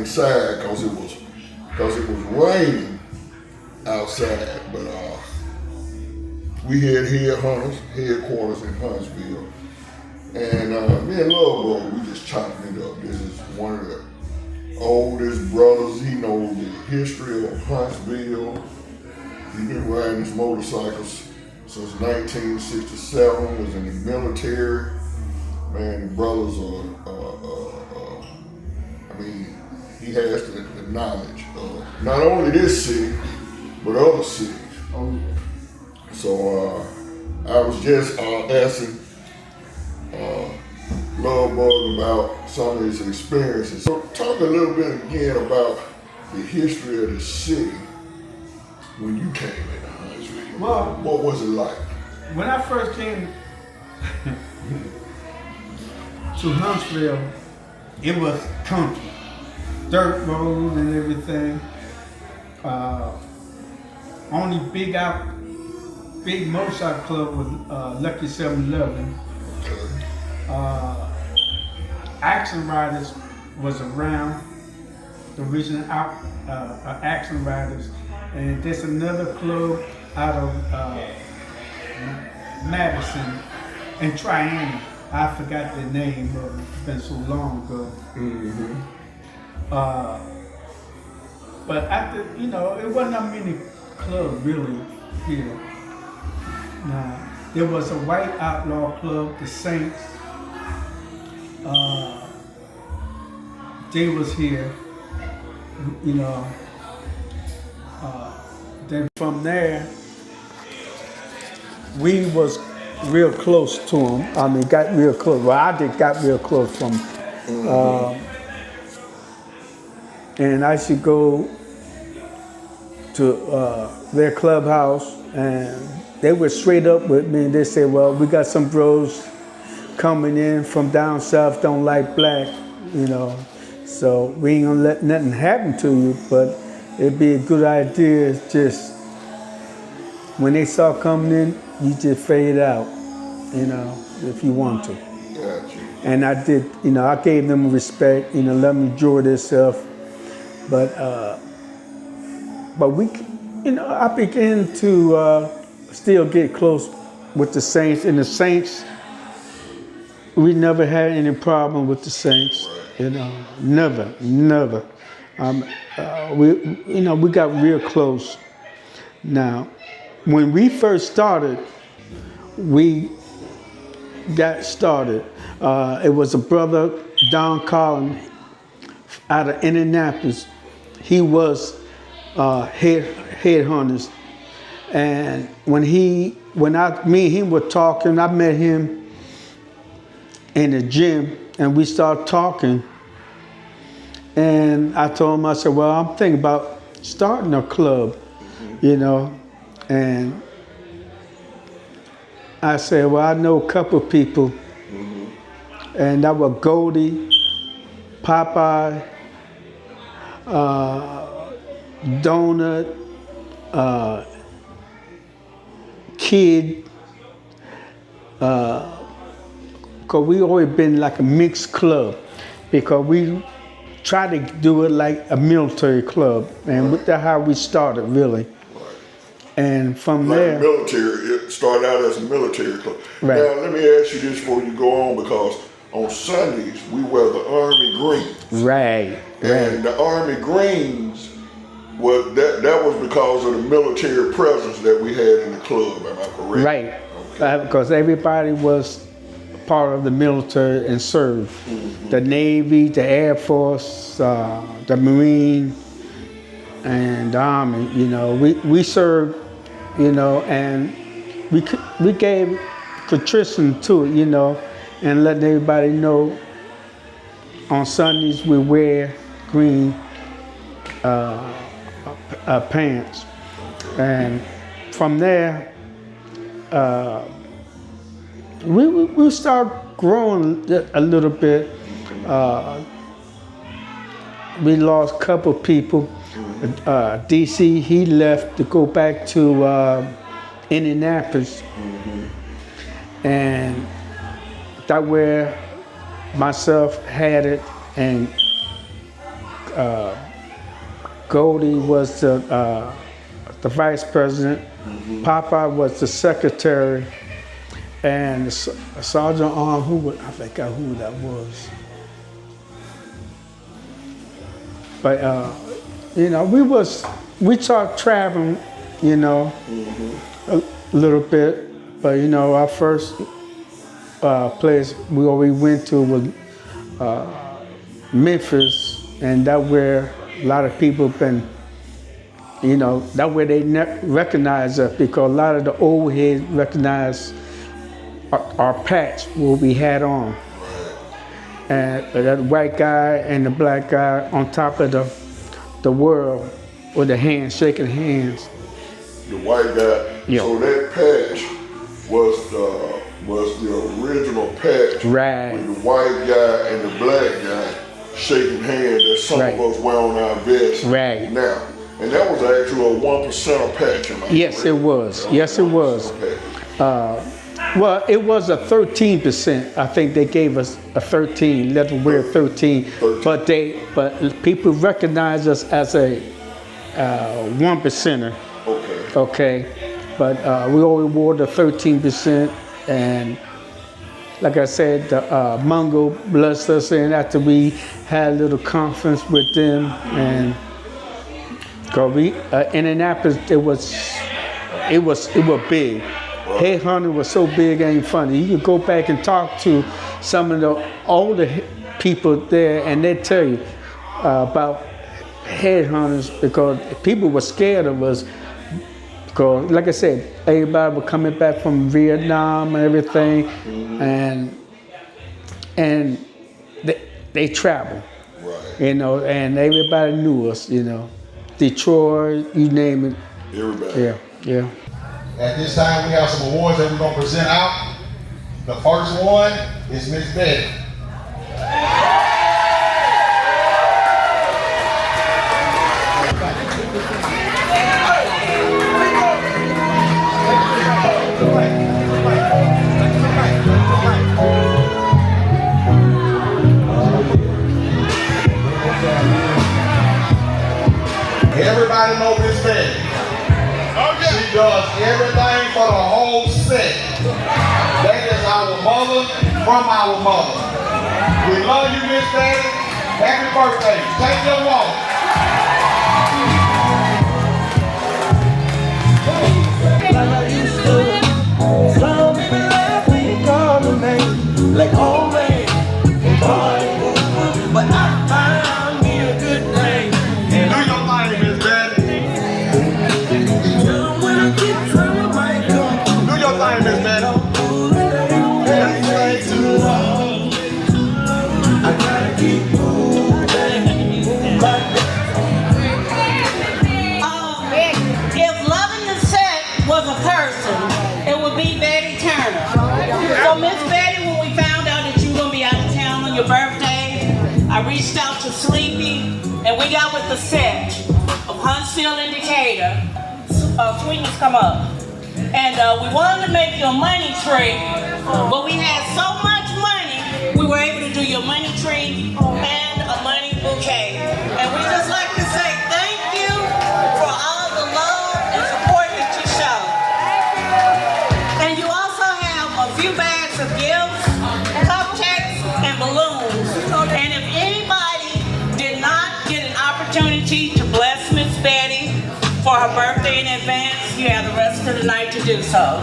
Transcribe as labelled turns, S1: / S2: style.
S1: inside because it was raining outside. But we had headquarters in Huntsville, and me and LUV BUG, we just chopping it up. This is one of the oldest brothers. He knows the history of Huntsville. He's been riding his motorcycles since 1967. Was in the military. Man, the brothers are. He has the knowledge of not only this city, but other cities. So I was just asking LUV BUG about some of his experiences. So talk a little bit again about the history of the city when you came into Huntsville.
S2: Well,
S1: what was it like?
S2: When I first came to Huntsville, it was country. Dirt road and everything. Only big motorcycle club was Lucky 711. Action Riders was around, the original Action Riders, and there's another club out of Madison and Triangle. I forgot the name of it. It's been so long ago. But after, it wasn't that many clubs really here. Now, there was a white outlaw club, the Saints. They was here, Then from there, we was real close to them. Got real close. Well, I got real close from them. And I should go to their clubhouse, and they were straight up with me. And they said, "Well, we got some bros coming in from down south, don't like black, so we ain't gonna let nothing happen to you, but it'd be a good idea just when they start coming in, you just fade out, if you want to."
S1: Gotcha.
S2: And I did, I gave them respect, let them enjoy themselves. But we, I began to still get close with the Saints. And the Saints, we never had any problem with the Saints. Never. We got real close. Now, when we first started, it was a brother, Don Collins, out of Indianapolis. He was headhunters, and when me and him were talking, I met him in the gym, and we started talking. And I told him, I said, "Well, I'm thinking about starting a club, And I said, "Well, I know a couple of people," and that was Goldie, Popeye, Donut, Kid, because we always been like a mixed club, because we try to do it like a military club, and that's how we started really. And from there,
S1: it started out as a military club.
S2: Right.
S1: Now let me ask you this before you go on, because on Sundays we wear the Army greens.
S2: Right.
S1: And the Army greens that was because of the military presence that we had in the club. Am I correct?
S2: Right.
S1: Okay.
S2: Because everybody was part of the military and served. The Navy, the Air Force, the Marine, and the Army. We served. And we gave patrician to it. And letting everybody know on Sundays we wear green pants. And from there, we start growing a little bit. We lost a couple people. DC, he left to go back to Indianapolis. And that where myself had it, and Goldie was the vice president. Papa was the secretary, and Sergeant Arm, I forgot who that was. But you know, we talked traveling, you know, a little bit. But you know, our first place we went to was Memphis, and that where a lot of people been, you know, that where they recognize us, because a lot of the old heads recognize our patch what we had on. And that white guy and the black guy on top of the world with the hands, shaking hands.
S1: The white guy,
S2: yeah.
S1: So that patch was the original patch.
S2: Right.
S1: With the white guy and the black guy shaking hands that some of us wear on our vests now. And that was actually a 1% patch.
S2: Yes, it was. Yes, it was. Well, it was a 13%. I think they gave us a 13. Let them wear 13. But people recognize us as a 1%er. Okay. But we always wore the 13%, and like I said, the Mungo blessed us in after we had a little conference with them, and cause Indianapolis, it was big. Headhunting was so big, ain't funny. You could go back and talk to some of the older people there, and they tell you about headhunters, because people were scared of us. Because, like I said, everybody was coming back from Vietnam and everything, and they traveled, you know, and everybody knew us, you know, Detroit, you name it.
S1: Everybody.
S2: Yeah.
S3: At this time, we have some awards that we're going to present out. The first one is Miss Betty. Everybody knows Miss Betty. She does everything for the whole set. That is our mother from our mother. We love you, Miss Betty. Happy birthday. Take your walk.
S4: Some people laugh when you call the name, like oh man, but I found me a good name.
S3: Do your thing, Miss Betty.
S4: When I get trouble, might come.
S3: Do your thing, Miss Betty.
S4: Can't stay too long. I gotta keep moving.
S5: If loving the set was a person, it would be Betty Turner. So Miss Betty, when we found out that you were gonna be out of town on your birthday, I reached out to Sleepy, and we got with the set of Huntsville and Decatur. Sweetness, come up. And we wanted to make you a money tree, but we had so much money, we were able to do your money tree and a money bouquet. And we just like to say thank you for all the love and support that you show. And you also have a few bags of gifts, cupcakes, and balloons. And if anybody did not get an opportunity to bless Miss Betty for her birthday in advance, you have the rest of the night to do so.